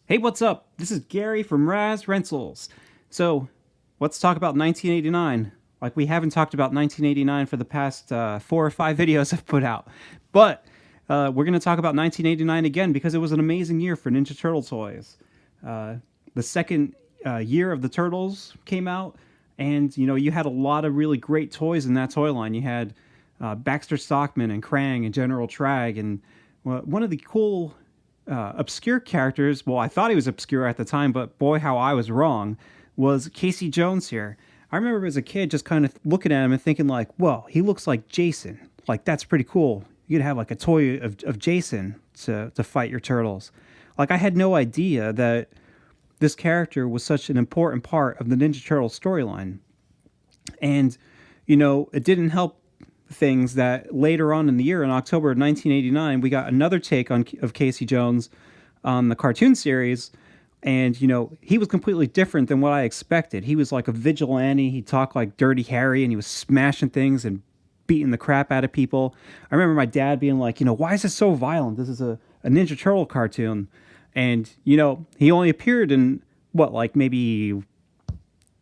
Hey, what's up? This is Gary from Raz Rentals. So, let's talk about 1989. Like, we haven't talked about 1989 for the past 4 or 5 videos I've put out. But we're going to talk about 1989 again because it was an amazing year for Ninja Turtle toys. The second year of the Turtles came out, and, you had a lot of really great toys in that toy line. You had Baxter Stockman and Krang and General Trag, and one of the cool obscure characters, well, I thought he was obscure at the time, but boy, how I was wrong, was Casey Jones here. I remember as a kid just kind of looking at him and thinking like, well, he looks like Jason. Like, that's pretty cool. You could have like a toy of Jason to fight your turtles. Like, I had no idea that this character was such an important part of the Ninja Turtle storyline. And, it didn't help things that later on in the year, in October of 1989, we got another take of Casey Jones on the cartoon series. And, he was completely different than what I expected. He was like a vigilante. He talked like Dirty Harry, and he was smashing things and beating the crap out of people. I remember my dad being like, why is this so violent? This is a Ninja Turtle cartoon. And, he only appeared in, like maybe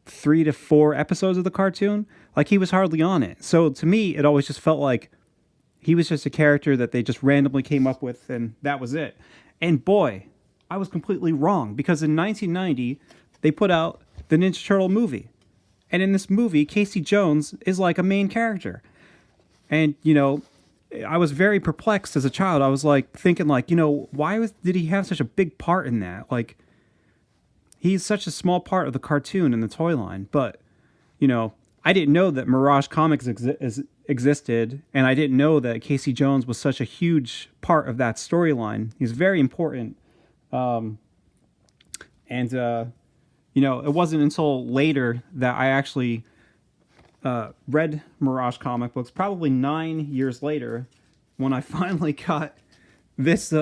3 to 4 episodes of the cartoon. Like, he was hardly on it. So to me, it always just felt like he was just a character that they just randomly came up with, and that was it. And boy, I was completely wrong, because in 1990, they put out the Ninja Turtle movie. And in this movie, Casey Jones is like a main character. And, I was very perplexed as a child. I was like thinking like, why did he have such a big part in that? Like, he's such a small part of the cartoon and the toy line. But, I didn't know that Mirage Comics existed, and I didn't know that Casey Jones was such a huge part of that storyline. He's very important. It wasn't until later that I actually read Mirage comic books, probably 9 years later, when I finally got this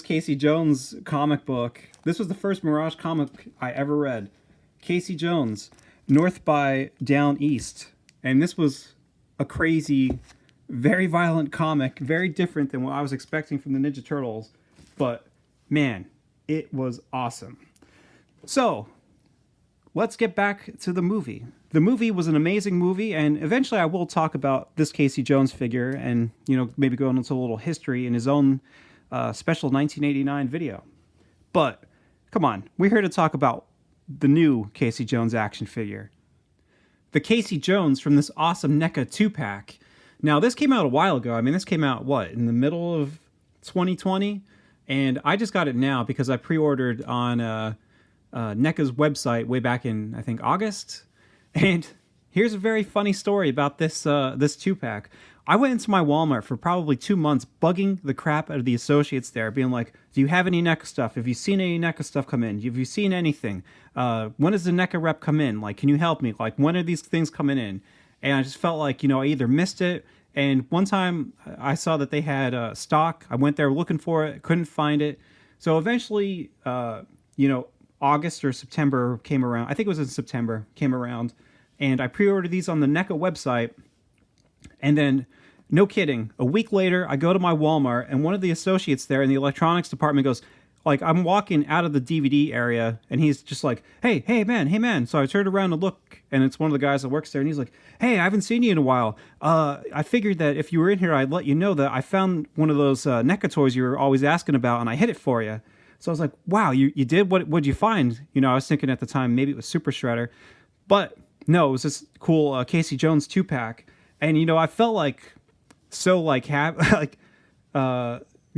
Casey Jones comic book. This was the first Mirage comic I ever read. Casey Jones, North by Down East. And this was a crazy, very violent comic, very different than what I was expecting from the Ninja Turtles. But, man, it was awesome. So, let's get back to the movie. The movie was an amazing movie, and eventually I will talk about this Casey Jones figure and, maybe go into a little history in his own special 1989 video. But, come on, we're here to talk about the new Casey Jones action figure. The Casey Jones from this awesome NECA 2-pack. Now, this came out a while ago. I mean, this came out, in the middle of 2020? And I just got it now because I pre-ordered on NECA's website way back in, I think, August. And here's a very funny story about this 2-pack. I went into my Walmart for probably 2 months bugging the crap out of the associates there, being like, do you have any NECA stuff? Have you seen any NECA stuff come in? Have you seen anything? When does the NECA rep come in? Like, can you help me? Like, when are these things coming in? And I just felt like, I either missed it. And one time I saw that they had stock. I went there looking for it, couldn't find it. So eventually, August or September came around. I think it was in September, came around. And I pre-ordered these on the NECA website. And then, no kidding, a week later, I go to my Walmart, and one of the associates there in the electronics department goes, like, I'm walking out of the DVD area, and he's just like, hey man. So I turned around to look, and it's one of the guys that works there, and he's like, hey, I haven't seen you in a while. I figured that if you were in here, I'd let you know that I found one of those NECA toys you were always asking about, and I hid it for you. So I was like, wow, you did? What'd you find? I was thinking at the time, maybe it was Super Shredder. But no, it was this cool Casey Jones 2-pack. And, I felt like so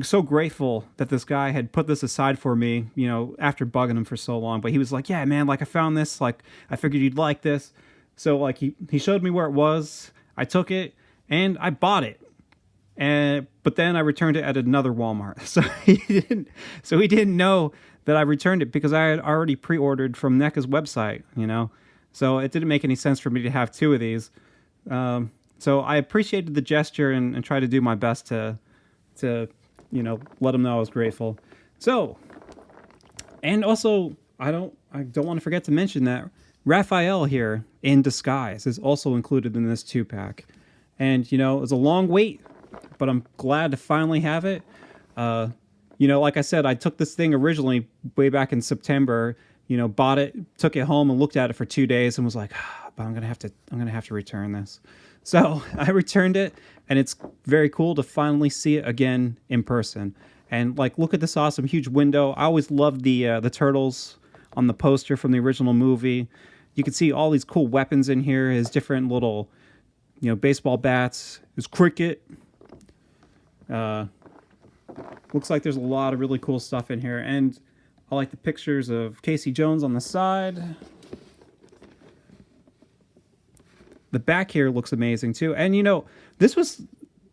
so grateful that this guy had put this aside for me, after bugging him for so long. But he was like, yeah, man, like, I found this, like, I figured you'd like this. So, like, he showed me where it was. I took it and I bought it. But then I returned it at another Walmart. So he didn't know that I returned it because I had already pre-ordered from NECA's website, So it didn't make any sense for me to have 2 of these. So I appreciated the gesture and tried to do my best to let him know I was grateful. So, and also, I don't want to forget to mention that Raphael here in disguise is also included in this 2-pack. And, it was a long wait, but I'm glad to finally have it. Like I said, I took this thing originally way back in September. Bought it, took it home, and looked at it for 2 days, and was like, but I'm gonna have to return this. So I returned it, and it's very cool to finally see it again in person. And like, look at this awesome huge window. I always loved the turtles on the poster from the original movie. You can see all these cool weapons in here. His different little, baseball bats. His cricket. Looks like there's a lot of really cool stuff in here, and I like the pictures of Casey Jones on the side. The back here looks amazing too. And this was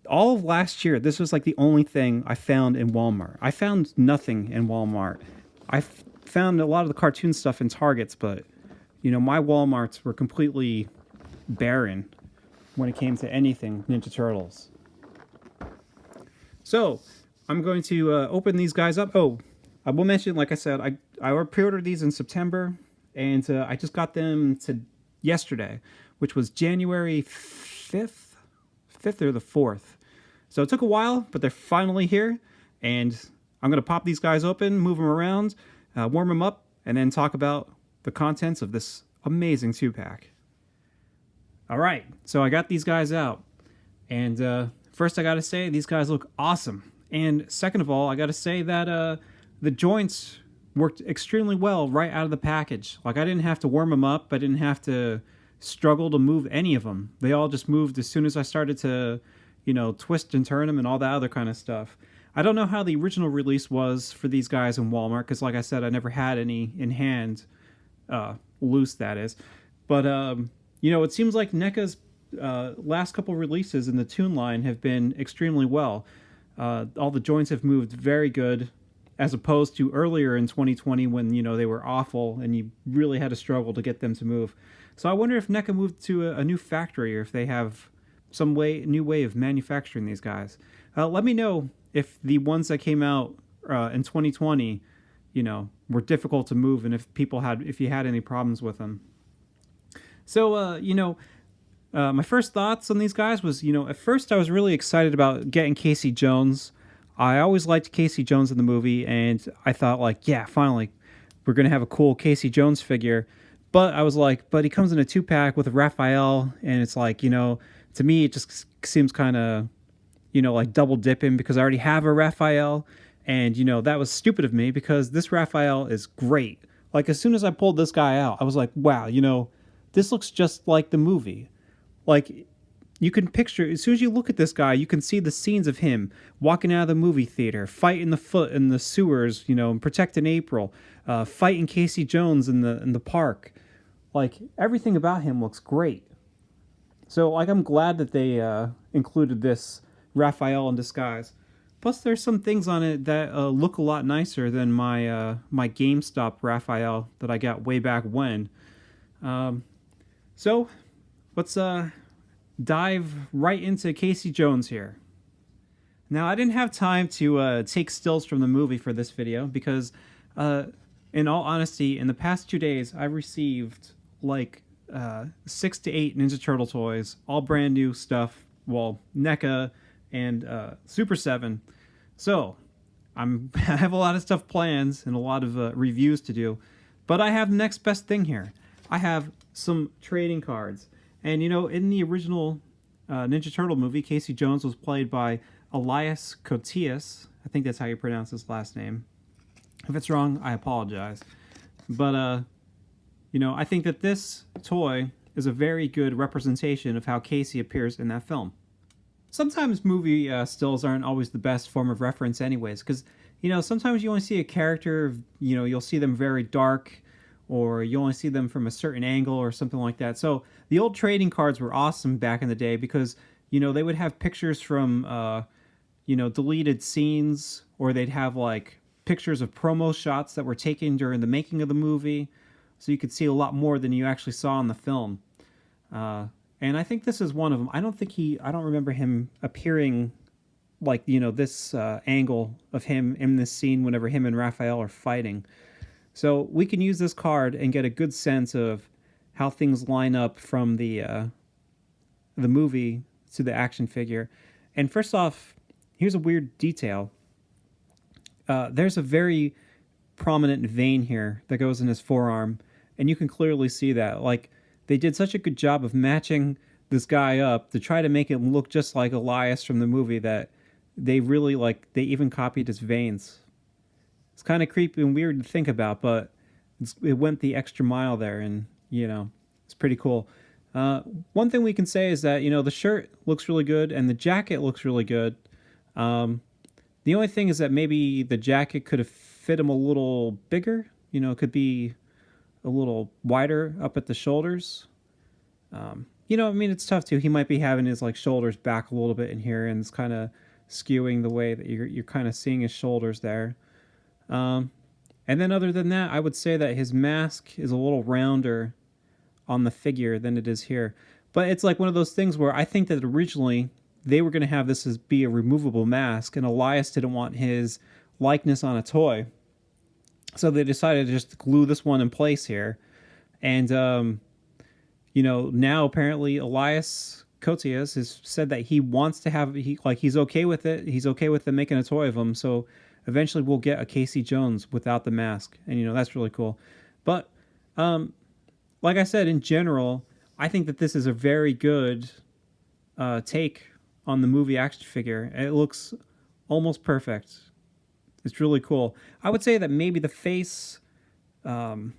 all of last year. This was like the only thing I found in Walmart. I found nothing in Walmart. I found a lot of the cartoon stuff in Targets, but my Walmarts were completely barren when it came to anything Ninja Turtles. So I'm going to open these guys up. Oh, I will mention, like I said, I pre-ordered these in September, and I just got them yesterday, which was January 5th or the 4th. So it took a while, but they're finally here, and I'm going to pop these guys open, move them around, warm them up, and then talk about the contents of this amazing 2-pack. All right, so I got these guys out, and first I got to say, these guys look awesome. And second of all, I got to say that the joints worked extremely well right out of the package. Like, I didn't have to warm them up. I didn't have to struggle to move any of them. They all just moved as soon as I started to, twist and turn them and all that other kind of stuff. I don't know how the original release was for these guys in Walmart, because like I said, I never had any in hand, loose that is. But, it seems like NECA's last couple releases in the Toon line have been extremely well. All the joints have moved very good, as opposed to earlier in 2020 when, they were awful and you really had to struggle to get them to move. So I wonder if NECA moved to a new factory, or if they have some new way of manufacturing these guys. Let me know if the ones that came out in 2020, were difficult to move, and if you had any problems with them. So, my first thoughts on these guys was, at first I was really excited about getting Casey Jones. I always liked Casey Jones in the movie, and I thought, like, yeah, finally, we're going to have a cool Casey Jones figure. But I was like, but he comes in a 2-pack with a Raphael, and it's like, to me, it just seems kind of, like double dipping, because I already have a Raphael, and, that was stupid of me, because this Raphael is great. Like, as soon as I pulled this guy out, I was like, wow, this looks just like the movie. Like, you can picture, as soon as you look at this guy, you can see the scenes of him walking out of the movie theater, fighting the foot in the sewers, and protecting April, fighting Casey Jones in the park. Like, everything about him looks great. So, like, I'm glad that they included this Raphael in disguise. Plus, there's some things on it that look a lot nicer than my GameStop Raphael that I got way back when. So, let's dive right into Casey Jones here. Now, I didn't have time to take stills from the movie for this video, because in all honesty, in the past 2 days, I received like 6 to 8 Ninja Turtle toys, all brand new stuff. Well, NECA and Super 7. So I have a lot of stuff planned and a lot of reviews to do, but I have the next best thing here. I have some trading cards. And, in the original Ninja Turtle movie, Casey Jones was played by Elias Koteas. I think that's how you pronounce his last name. If it's wrong, I apologize. But, I think that this toy is a very good representation of how Casey appears in that film. Sometimes movie stills aren't always the best form of reference anyways, because, sometimes you only see a character, you'll see them very dark, or you only see them from a certain angle or something like that. So the old trading cards were awesome back in the day, because, they would have pictures from, deleted scenes, or they'd have, like, pictures of promo shots that were taken during the making of the movie, so you could see a lot more than you actually saw in the film. And I think this is one of them. I don't remember him appearing, like, this angle of him in this scene whenever him and Raphael are fighting. So we can use this card and get a good sense of how things line up from the movie to the action figure. And first off, here's a weird detail. there's a very prominent vein here that goes in his forearm, and you can clearly see that. Like, they did such a good job of matching this guy up to try to make it look just like Elias from the movie that they really, like, they even copied his veins. It's kind of creepy and weird to think about, but it went the extra mile there, and, you know, it's pretty cool. One thing we can say is that, you know, the shirt looks really good and the jacket looks really good. The only thing is that maybe the jacket could have fit him a little bigger. You know, it could be a little wider up at the shoulders. You know, I mean, it's tough too. He might be having his like shoulders back a little bit in here, and it's kind of skewing the way that you're kind of seeing his shoulders there. And then other than that, I would say that his mask is a little rounder on the figure than it is here. But it's like one of those things where I think that originally they were going to have this as be a removable mask, and Elias didn't want his likeness on a toy. So they decided to just glue this one in place here. And, you know, now apparently Elias Koteas has said that he wants to have, he's okay with it. He's okay with them making a toy of him. So eventually we'll get a Casey Jones without the mask. And, you know, that's really cool. But, like I said, in general, I think that this is a very good take on the movie action figure. It looks almost perfect. It's really cool. I would say that maybe the face, it's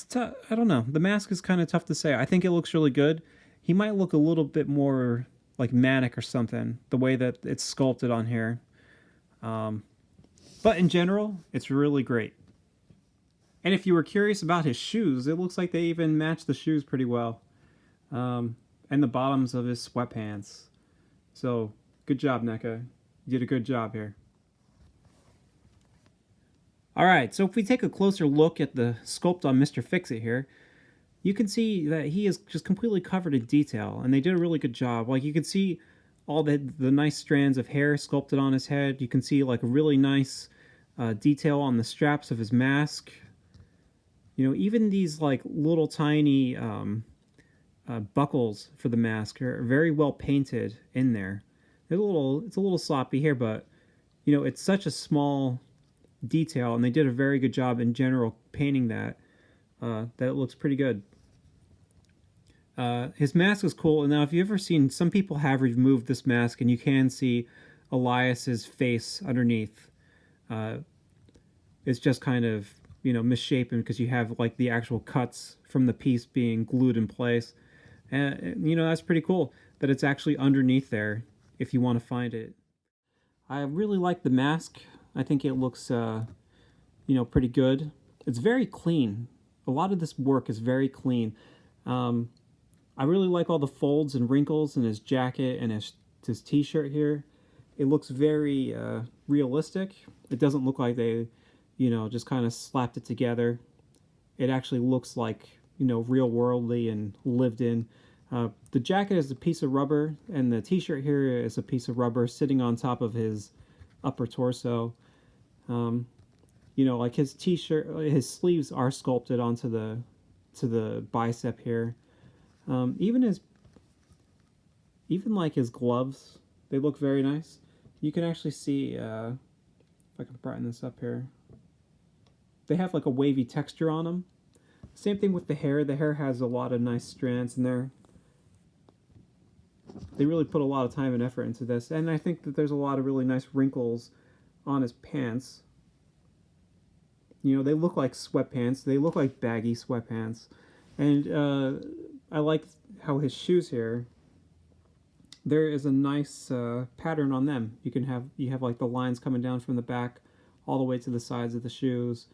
tough. I don't know. The mask is kind of tough to say. I think it looks really good. He might look a little bit more like manic or something, the way that it's sculpted on here. But in general, it's really great. And if you were curious about his shoes, it looks like they even match the shoes pretty well. And the bottoms of his sweatpants. So, good job, NECA. You did a good job here. Alright, so if we take a closer look at the sculpt on Mr. Fix-It here, you can see that he is just completely covered in detail, and they did a really good job. Like, you can see all the nice strands of hair sculpted on his head. You can see, like, a really nice detail on the straps of his mask. You know, even these, like, little tiny buckles for the mask are very well painted in there. It's a little sloppy here, but, you know, it's such a small detail, and they did a very good job in general painting that, that it looks pretty good. His mask is cool, and now if you've ever seen, some people have removed this mask, and you can see Elias's face underneath. It's just kind of, you know, misshapen because you have, like, the actual cuts from the piece being glued in place. And, you know, that's pretty cool that it's actually underneath there if you want to find it. I really like the mask. I think it looks, you know, pretty good. It's very clean. A lot of this work is very clean. I really like all the folds and wrinkles in his jacket and his t-shirt here. It looks very realistic. It doesn't look like they, you know, just kind of slapped it together. It actually looks like, you know, real worldly and lived in. The jacket is a piece of rubber, and the t-shirt here is a piece of rubber sitting on top of his upper torso. You know, like his t-shirt, his sleeves are sculpted onto the bicep here. Even like his gloves, they look very nice. You can actually see, if I can brighten this up here, they have like a wavy texture on them. Same thing with the hair. The hair has a lot of nice strands in there. They really put a lot of time and effort into this, and I think that there's a lot of really nice wrinkles on his pants. You know, they look like sweatpants. They look like baggy sweatpants. And I like how his shoes here, there is a nice pattern on them. You have like the lines coming down from the back all the way to the sides of the shoes.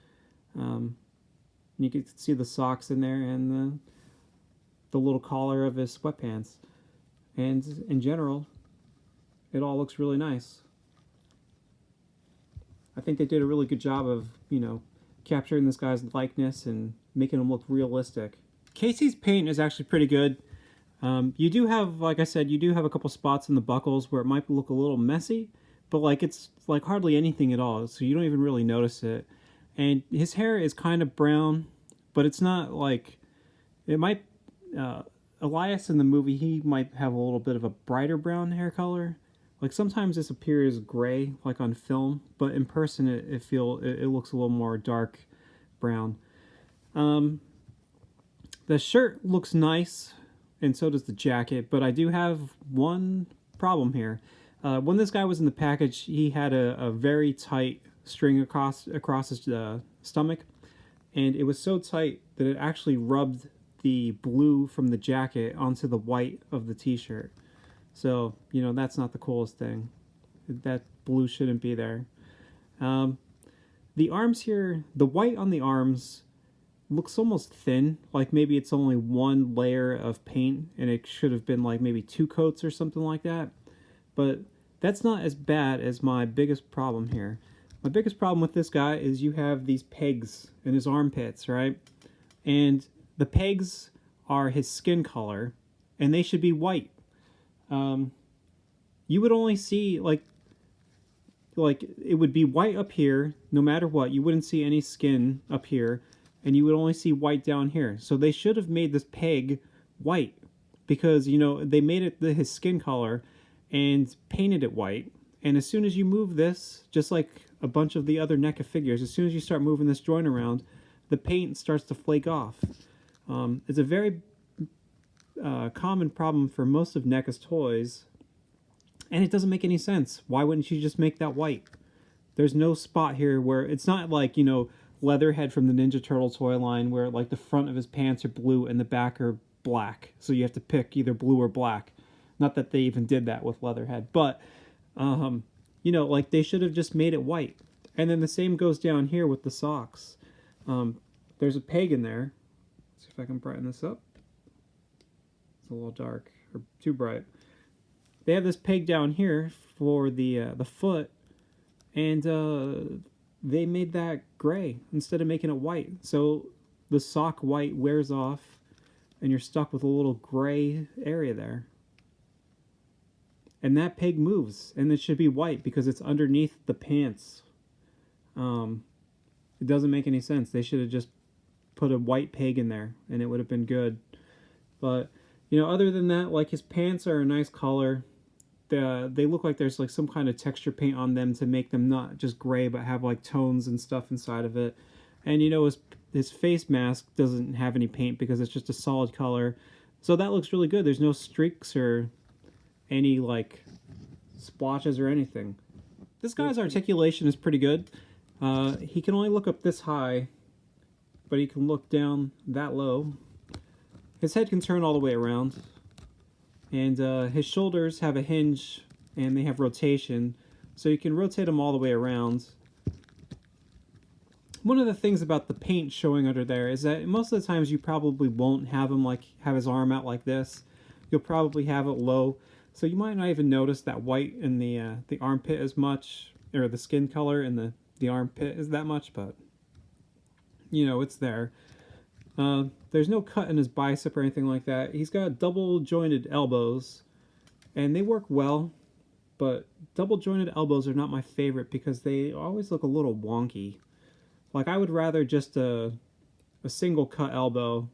You can see the socks in there and the little collar of his sweatpants. And in general, it all looks really nice. I think they did a really good job of, you know, capturing this guy's likeness and making him look realistic. Casey's paint is actually pretty good. You do have, like I said, you do have a couple spots in the buckles where it might look a little messy, but like it's like hardly anything at all, so you don't even really notice it. And his hair is kind of brown, but it's not like, it might, Elias in the movie, he might have a little bit of a brighter brown hair color. Like sometimes this appears gray, like on film, but in person it looks a little more dark brown. The shirt looks nice, and so does the jacket, but I do have one problem here. When this guy was in the package, he had a very tight string across his stomach, and it was so tight that it actually rubbed the blue from the jacket onto the white of the t-shirt. So, you know, that's not the coolest thing. That blue shouldn't be there. The arms here, the white on the arms looks almost thin, like maybe it's only one layer of paint and it should have been like maybe 2 coats or something like that. But that's not as bad as my biggest problem here. My biggest problem with this guy is you have these pegs in his armpits, right? And the pegs are his skin color, and they should be white. You would only see like it would be white up here no matter what. You wouldn't see any skin up here, and you would only see white down here. So they should have made this peg white, because, you know, they made it his skin color and painted it white. And as soon as you move this, just like a bunch of the other NECA figures, as soon as you start moving this joint around, the paint starts to flake off. It's a very common problem for most of NECA's toys, and it doesn't make any sense. Why wouldn't you just make that white? There's no spot here where it's not like, you know, Leatherhead from the Ninja Turtle toy line, where like the front of his pants are blue and the back are black, so you have to pick either blue or black. Not that they even did that with Leatherhead, but you know, like they should have just made it white. And then the same goes down here with the socks. There's a peg in there. Let's see if I can brighten this up. It's a little dark or too bright. They have this peg down here for the foot, and they made that gray instead of making it white. So the sock white wears off, and you're stuck with a little gray area there. And that peg moves, and it should be white because it's underneath the pants. It doesn't make any sense. They should have just put a white peg in there, and it would have been good. But, you know, other than that, like, his pants are a nice color. They look like there's like some kind of texture paint on them to make them not just gray, but have like tones and stuff inside of it. And, you know, his face mask doesn't have any paint because it's just a solid color. So that looks really good. There's no streaks or any like splotches or anything. This guy's articulation is pretty good. He can only look up this high, but he can look down that low. His head can turn all the way around. And his shoulders have a hinge, and they have rotation, so you can rotate them all the way around. One of the things about the paint showing under there is that most of the times you probably won't have him have his arm out like this. You'll probably have it low, so you might not even notice that white in the armpit as much, or the skin color in the armpit is that much, but you know, it's there. There's no cut in his bicep or anything like that. He's got double jointed elbows, and they work well, but double jointed elbows are not my favorite because they always look a little wonky. Like, I would rather just a single cut elbow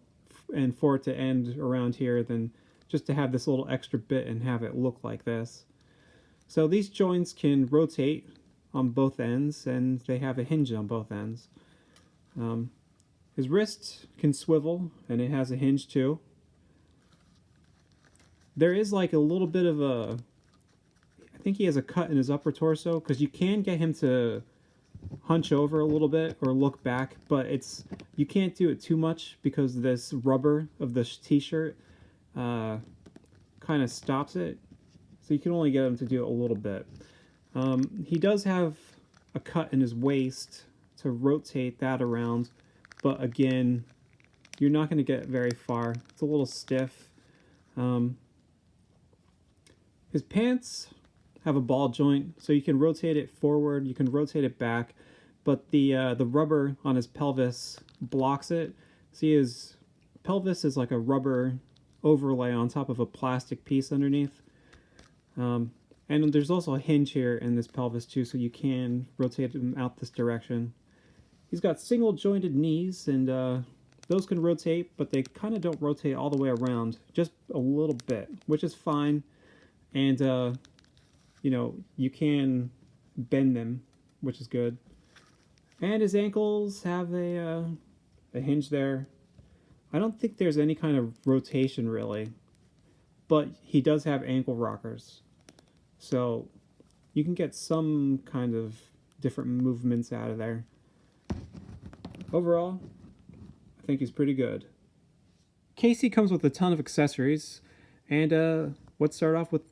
and for it to end around here than just to have this little extra bit and have it look like this. So these joints can rotate on both ends, and they have a hinge on both ends. His wrist can swivel, and it has a hinge too. There is like a little bit of I think he has a cut in his upper torso, because you can get him to hunch over a little bit or look back, but you can't do it too much because this rubber of the t-shirt kind of stops it. So you can only get him to do it a little bit. He does have a cut in his waist to rotate that around. But again, you're not going to get very far. It's a little stiff. His pants have a ball joint, so you can rotate it forward, you can rotate it back, but the rubber on his pelvis blocks it. See, his pelvis is like a rubber overlay on top of a plastic piece underneath. And there's also a hinge here in this pelvis too, so you can rotate him out this direction. He's got single jointed knees, and those can rotate, but they kind of don't rotate all the way around, just a little bit, which is fine. And you can bend them, which is good. And his ankles have a hinge there. I don't think there's any kind of rotation really, but he does have ankle rockers. So you can get some kind of different movements out of there. Overall, I think he's pretty good. Casey comes with a ton of accessories, and let's start off with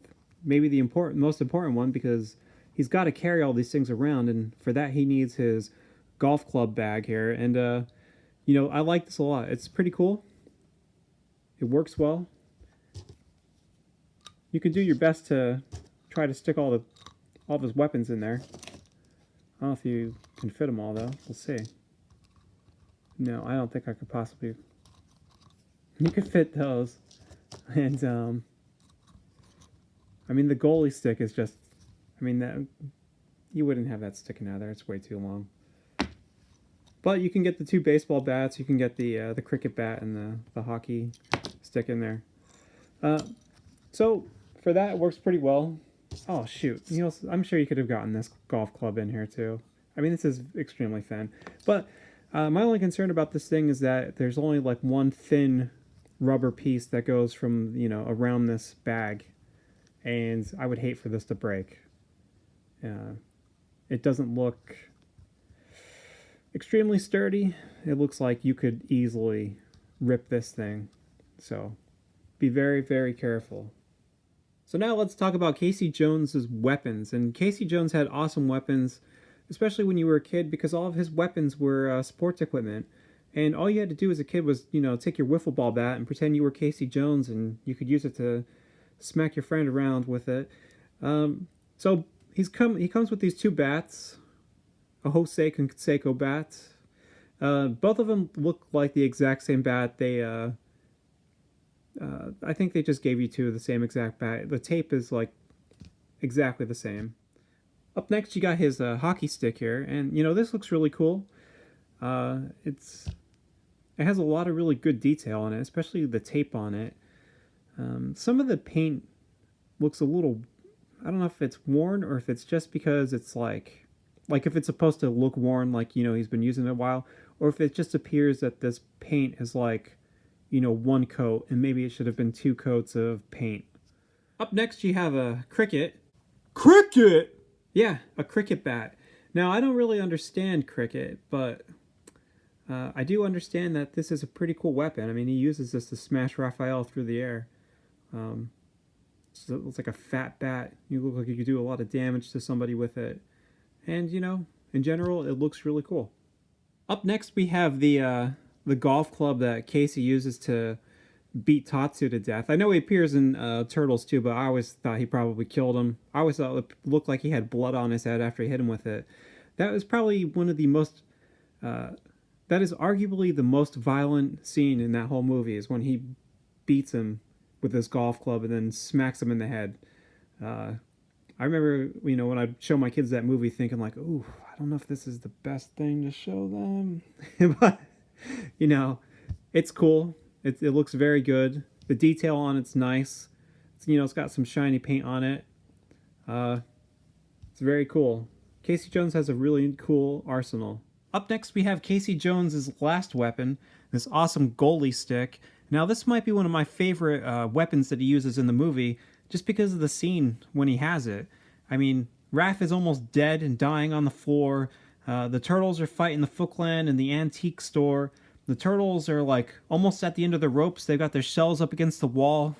maybe the most important one, because he's got to carry all these things around, and for that he needs his golf club bag here. And I like this a lot. It's pretty cool. It works well. You can do your best to try to stick all of his weapons in there. I don't know if you can fit them all though. We'll see. No, I don't think I could possibly. You could fit those, and the goalie stick is just. That you wouldn't have that sticking out there. It's way too long. But you can get the 2 baseball bats. You can get the cricket bat and the hockey stick in there. So for that, it works pretty well. Oh shoot! I'm sure you could have gotten this golf club in here too. This is extremely thin. But my only concern about this thing is that there's only like one thin rubber piece that goes from around this bag, and I would hate for this to break. It doesn't look extremely sturdy. It looks like you could easily rip this thing. So be very, very careful. So now let's talk about Casey Jones's weapons. And Casey Jones had awesome weapons, especially when you were a kid, because all of his weapons were sports equipment. And all you had to do as a kid was, take your wiffle ball bat and pretend you were Casey Jones, and you could use it to smack your friend around with it. So he comes with these 2 bats, a Jose Canseco bat. Both of them look like the exact same bat. I think they just gave you 2 of the same exact bat. The tape is like exactly the same. Up next, you got his hockey stick here, and this looks really cool. It has a lot of really good detail on it, especially the tape on it. Some of the paint looks a little. I don't know if it's worn or if it's just because it's like if it's supposed to look worn, like he's been using it a while, or if it just appears that this paint is like 1 coat, and maybe it should have been 2 coats of paint. Up next, you have a cricket. Cricket? Yeah, a cricket bat. Now, I don't really understand cricket, but I do understand that this is a pretty cool weapon. He uses this to smash Raphael through the air. So it looks like a fat bat. You look like you could do a lot of damage to somebody with it. And, in general, it looks really cool. Up next, we have the golf club that Casey uses to beat Tatsu to death. I know he appears in Turtles too, but I always thought he probably killed him. I always thought it looked like he had blood on his head after he hit him with it. That was probably one of the most... that is arguably the most violent scene in that whole movie, is when he beats him with this golf club and then smacks him in the head. I remember, when I show my kids that movie thinking like, ooh, I don't know if this is the best thing to show them. But, it's cool. It looks very good. The detail on it's nice. It's got some shiny paint on it. It's very cool. Casey Jones has a really cool arsenal. Up next, we have Casey Jones's last weapon, this awesome goalie stick. Now, this might be one of my favorite weapons that he uses in the movie, just because of the scene when he has it. Raph is almost dead and dying on the floor. The turtles are fighting the Foot Clan in the antique store. The turtles are like almost at the end of the ropes. They've got their shells up against the wall.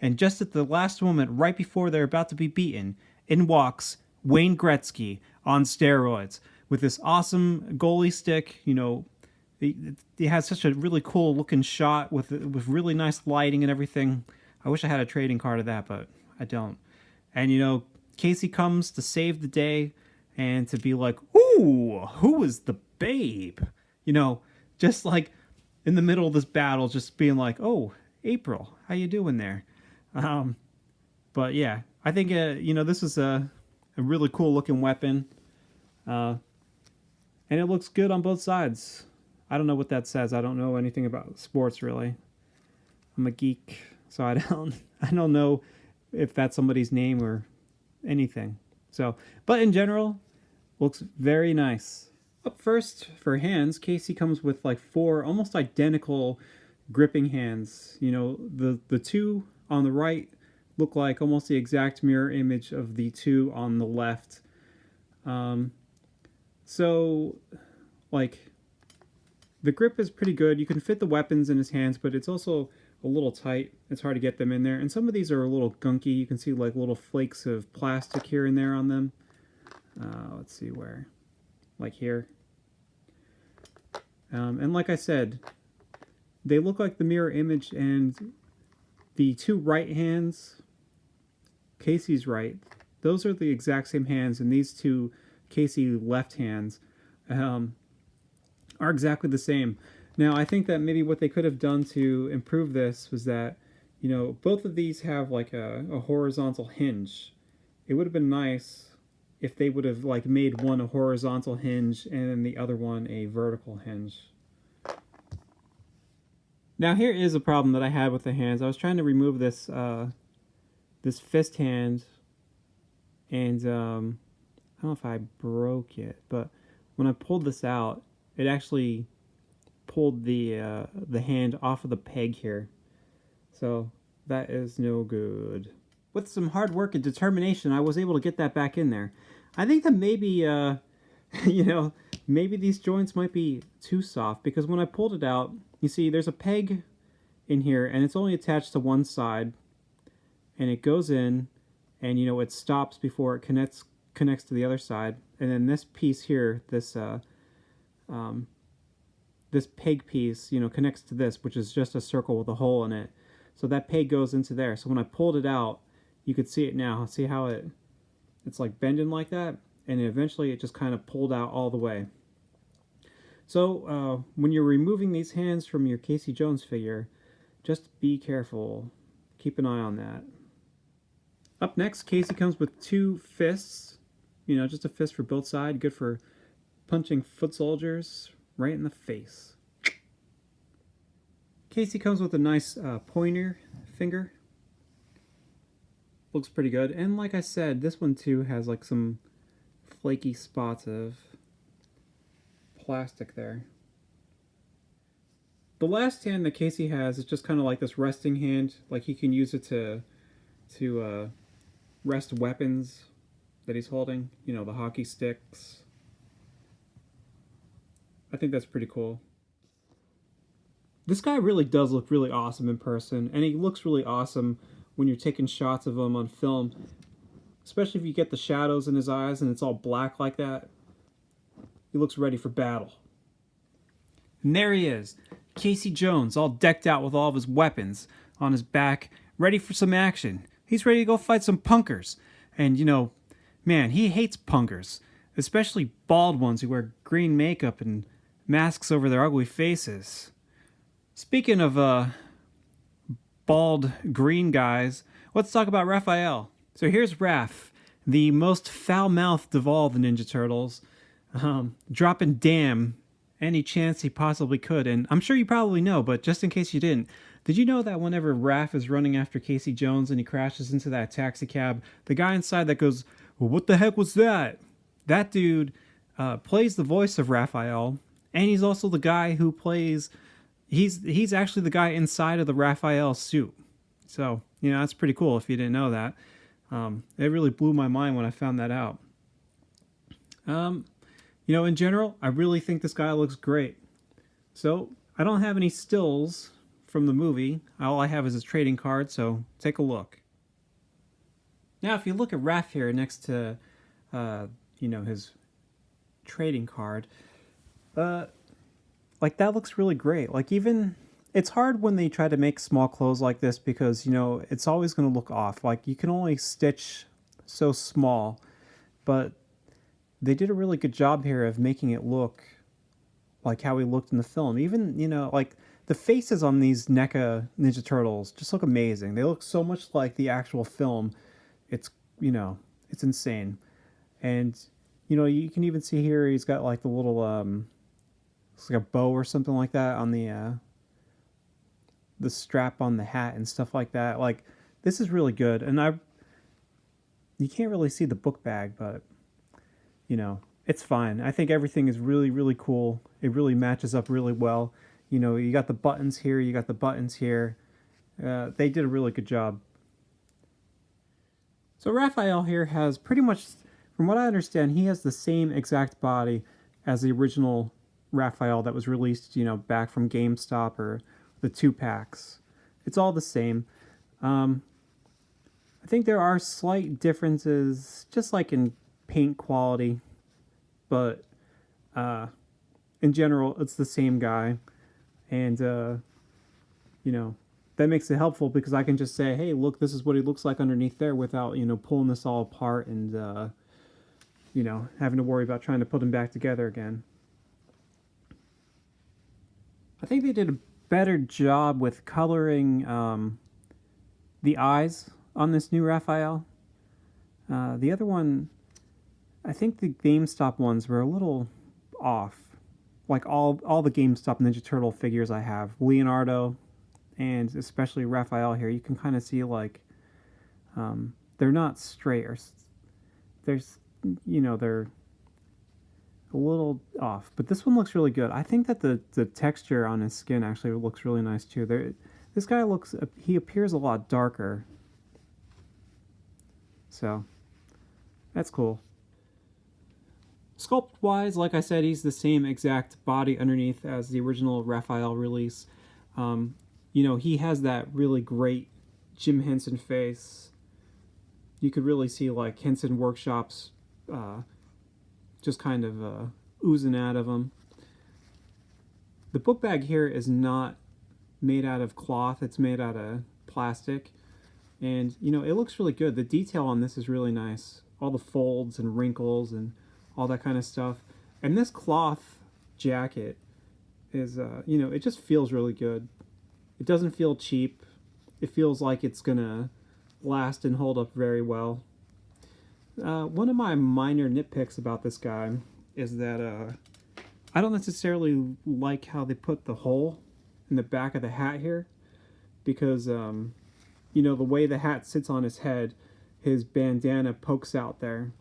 And just at the last moment, right before they're about to be beaten, in walks Wayne Gretzky on steroids with this awesome goalie stick. It has such a really cool looking shot with really nice lighting and everything. I wish I had a trading card of that, but I don't. And Casey comes to save the day and to be like, ooh, who is the babe? Just like in the middle of this battle, just being like, oh, April, how you doing there? But yeah, I think, this is a really cool looking weapon. And it looks good on both sides. I don't know what that says. I don't know anything about sports, really. I'm a geek, so I don't know if that's somebody's name or anything. So, but in general, looks very nice. Up first for hands, Casey comes with like 4 almost identical gripping hands. You know, the 2 on the right look like almost the exact mirror image of the 2 on the left. So, like, the grip is pretty good. You can fit the weapons in his hands, but it's also a little tight. It's hard to get them in there. And some of these are a little gunky. You can see like little flakes of plastic here and there on them. Let's see where. Like here. And like I said, they look like the mirror image, and the 2 right hands, Casey's right, those are the exact same hands, and these 2 Casey left hands are exactly the same. Now, I think that maybe what they could have done to improve this was that, you know, both of these have like a horizontal hinge. It would have been nice if they would have like made one a horizontal hinge and then the other one a vertical hinge. Now here is a problem that I had with the hands. I was trying to remove this this fist hand, and I don't know if I broke it, but when I pulled this out, it actually pulled the hand off of the peg here. So that is no good. With some hard work and determination, I was able to get that back in there. I think that maybe, you know, maybe these joints might be too soft, because when I pulled it out, you see there's a peg in here, and it's only attached to one side, and it goes in, and, you know, it stops before it connects to the other side. And then this piece here, this peg piece, you know, connects to this, which is just a circle with a hole in it. So that peg goes into there. So when I pulled it out, you could see it now. See how it's like bending like that? And eventually it just kind of pulled out all the way. So when you're removing these hands from your Casey Jones figure, just be careful. Keep an eye on that. Up next, Casey comes with 2 fists. You know, just a fist for both sides. Good for punching foot soldiers right in the face. Casey comes with a nice pointer finger. Looks pretty good. And like I said, this one too has like some flaky spots of plastic there. The last hand that Casey has is just kind of like this resting hand. Like he can use it to rest weapons that he's holding. You know, the hockey sticks. I think that's pretty cool. This guy really does look really awesome in person, and he looks really awesome when you're taking shots of him on film, especially if you get the shadows in his eyes and it's all black like that. He looks ready for battle. And there he is, Casey Jones, all decked out with all of his weapons on his back, ready for some action. He's ready to go fight some punkers. And, you know, man, he hates punkers, especially bald ones who wear green makeup and masks over their ugly faces. Speaking of bald green guys, let's talk about Raphael. So here's Raph, the most foul-mouthed of all the Ninja Turtles, dropping damn any chance he possibly could. And I'm sure you probably know, but just in case you didn't, did you know that whenever Raph is running after Casey Jones and he crashes into that taxi cab, the guy inside that goes, "Well, what the heck was that?" That dude plays the voice of Raphael, and he's also the guy who plays... He's actually the guy inside of the Raphael suit. So, you know, that's pretty cool if you didn't know that. It really blew my mind when I found that out. You know, in general, I really think this guy looks great. So, I don't have any stills from the movie. All I have is his trading card, so take a look. Now, if you look at Raph here next to, you know, his trading card, like, that looks really great. Like, even... It's hard when they try to make small clothes like this because, you know, it's always going to look off. Like, you can only stitch so small. But they did a really good job here of making it look like how he looked in the film. Even, you know, like, the faces on these NECA Ninja Turtles just look amazing. They look so much like the actual film. It's, you know, it's insane. And, you know, you can even see here he's got, like, the little... It's like a bow or something like that on the strap on the hat and stuff like that. Like, this is really good. And you can't really see the book bag, but you know, it's fine. I think everything is really, really cool. It really matches up really well. You know, you got the buttons here, you got the buttons here. They did a really good job. So Raphael here has pretty much, from what I understand, he has the same exact body as the original Raphael that was released, you know, back from GameStop or the 2-packs. It's all the same. I think there are slight differences, just like in paint quality, but in general, it's the same guy. And, you know, that makes it helpful because I can just say, hey, look, this is what he looks like underneath there without, you know, pulling this all apart and, you know, having to worry about trying to put them back together again. I think they did a better job with coloring the eyes on this new Raphael. The other one, I think the GameStop ones were a little off. Like all the GameStop Ninja Turtle figures I have, Leonardo, and especially Raphael here, you can kind of see like they're not straight, or there's, you know, they're a little off. But this one looks really good. I think that the texture on his skin actually looks really nice too. This guy he appears a lot darker. So that's cool. Sculpt wise, like I said, he's the same exact body underneath as the original Raphael release. You know, he has that really great Jim Henson face. You could really see like Henson workshops just kind of oozing out of him. The book bag here is not made out of cloth, it's made out of plastic. And, you know, it looks really good. The detail on this is really nice. All the folds and wrinkles and all that kind of stuff. And this cloth jacket is, you know, it just feels really good. It doesn't feel cheap. It feels like it's gonna last and hold up very well. One of my minor nitpicks about this guy is that I don't necessarily like how they put the hole in the back of the hat here, because you know, the way the hat sits on his head, his bandana pokes out there.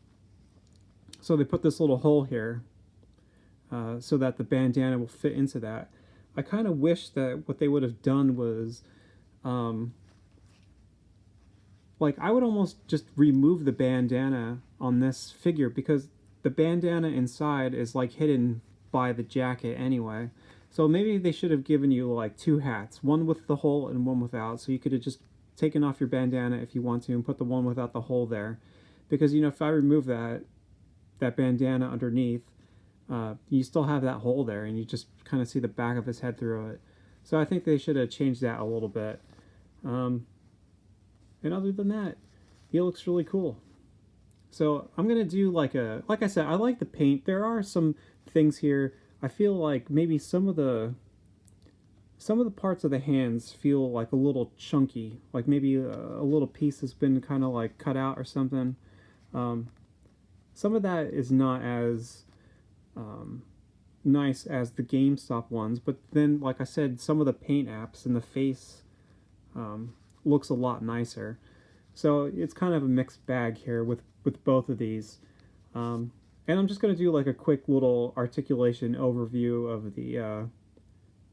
So they put this little hole here so that the bandana will fit into that. I kind of wish that what they would have done was, like, I would almost just remove the bandana on this figure, because the bandana inside is like hidden by the jacket anyway. So maybe they should have given you like 2 hats, one with the hole and one without, so you could have just taken off your bandana if you want to and put the one without the hole there. Because, you know, if I remove that bandana underneath, you still have that hole there and you just kind of see the back of his head through it. So I think they should have changed that a little bit. And other than that, he looks really cool. So I'm going to do like I said, I like the paint. There are some things here. I feel like maybe some of the parts of the hands feel like a little chunky, like maybe a little piece has been kind of like cut out or something. Some of that is not as nice as the GameStop ones, but then, like I said, some of the paint apps in the face looks a lot nicer. So it's kind of a mixed bag here with both of these. And I'm just going to do like a quick little articulation overview of the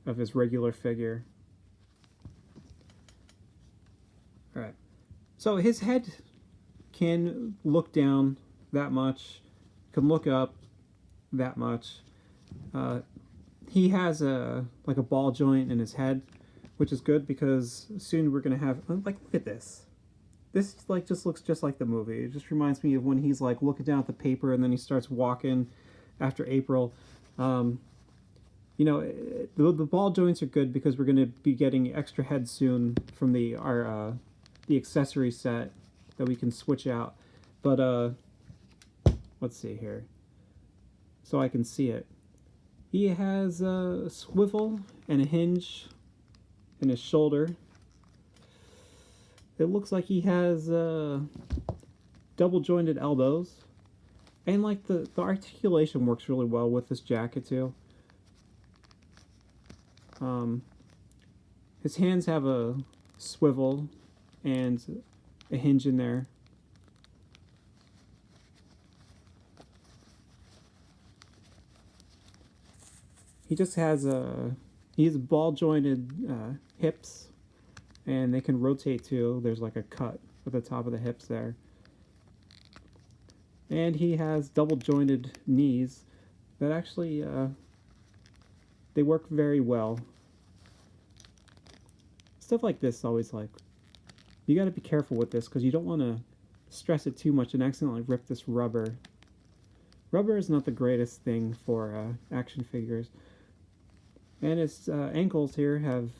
of his regular figure. All right. So his head can look down that much, can look up that much. He has like a ball joint in his head, which is good because soon we're gonna have, like, look at this. This like just looks just like the movie. It just reminds me of when he's like looking down at the paper and then he starts walking after April. You know, the ball joints are good because we're going to be getting extra heads soon from the accessory set that we can switch out. But let's see here, so I can see it. He has a swivel and a hinge in his shoulder. It looks like he has double jointed elbows, and like the articulation works really well with this jacket too. His hands have a swivel and a hinge in there. he just has he has ball jointed hips, and they can rotate too. There's like a cut at the top of the hips there. And he has double jointed knees that actually they work very well. Stuff like this always like, you got to be careful with this because you don't want to stress it too much and accidentally rip this rubber. Rubber is not the greatest thing for action figures. And his ankles here have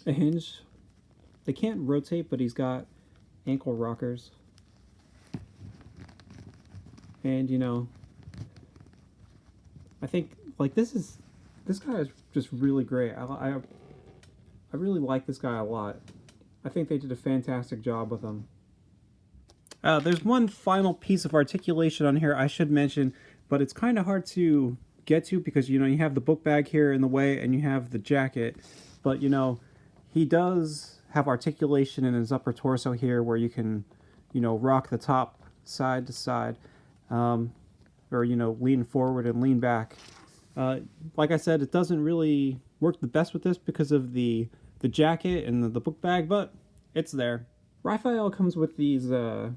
a hinge. They can't rotate, but he's got ankle rockers. And you know, I think like this guy is just really great. I really like this guy a lot. I think they did a fantastic job with him. There's one final piece of articulation on here I should mention, but it's kind of hard to get to because, you know, you have the book bag here in the way and you have the jacket. But, you know, he does have articulation in his upper torso here where you can, you know, rock the top side to side. Or, you know, lean forward and lean back. Like I said, it doesn't really work the best with this because of the jacket and the book bag, but it's there. Raphael comes with these, you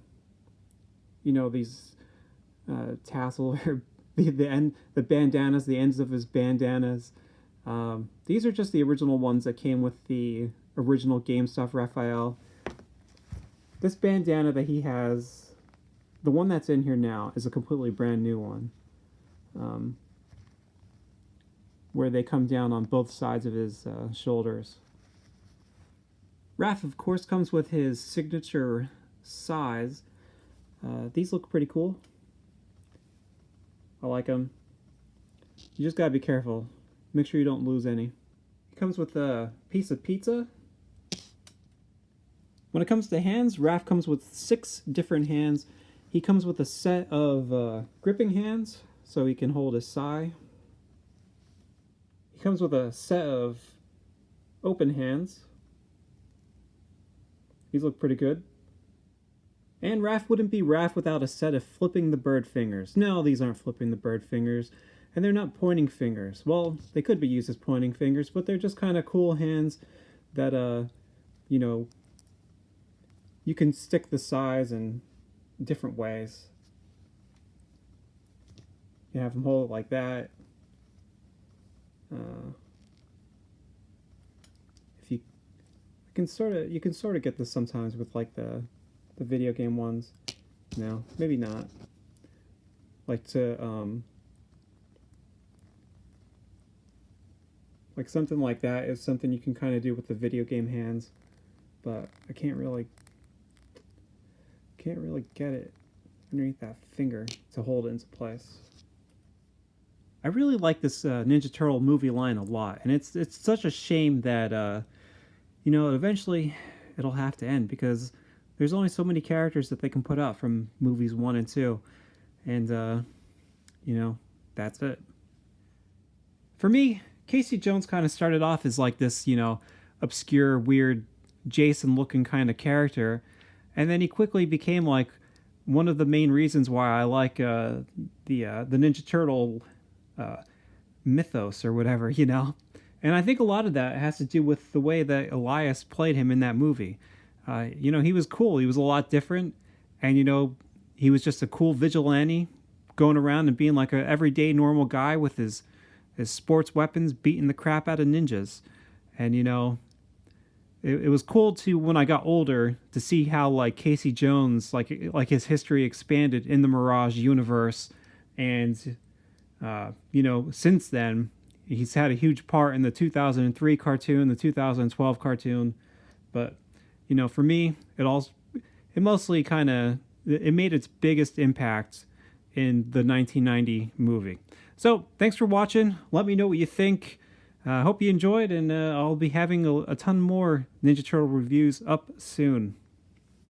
know, these tassel, or the bandanas, the ends of his bandanas. These are just the original ones that came with the original Game Stuff Raphael. This bandana that he has, the one that's in here now, is a completely brand new one. Where they come down on both sides of his shoulders. Raph, of course, comes with his signature size. These look pretty cool. I like them. You just gotta be careful. Make sure you don't lose any. It comes with a piece of pizza. When it comes to hands, Raph comes with 6 different hands. He comes with a set of gripping hands, so he can hold his sai. He comes with a set of open hands. These look pretty good. And Raph wouldn't be Raph without a set of flipping the bird fingers. No, these aren't flipping the bird fingers. And they're not pointing fingers. Well, they could be used as pointing fingers, but they're just kind of cool hands that, you know, you can stick the size in different ways. You have them hold it like that. If you can sort of get this sometimes with like the video game ones. No, maybe not. Like to like something like that is something you can kind of do with the video game hands, but I can't really get it underneath that finger to hold it into place. I really like this Ninja Turtle movie line a lot, and it's such a shame that you know, eventually it'll have to end because there's only so many characters that they can put out from movies 1 and 2, and you know, that's it. For me, Casey Jones kind of started off as like this, you know, obscure, weird, Jason-looking kind of character, and then he quickly became like one of the main reasons why I like the Ninja Turtle mythos or whatever, you know. And I think a lot of that has to do with the way that Elias played him in that movie. You know, he was cool. He was a lot different, and you know, he was just a cool vigilante going around and being like a everyday normal guy with his sports weapons, beating the crap out of ninjas. And you know, it was cool to, when I got older, to see how like Casey Jones, like his history expanded in the Mirage universe, and you know, since then he's had a huge part in the 2003 cartoon, the 2012 cartoon. But you know, for me, it mostly kind of, it made its biggest impact in the 1990 movie. So thanks for watching. Let me know what you think. Hope you enjoyed, and I'll be having a ton more Ninja Turtle reviews up soon.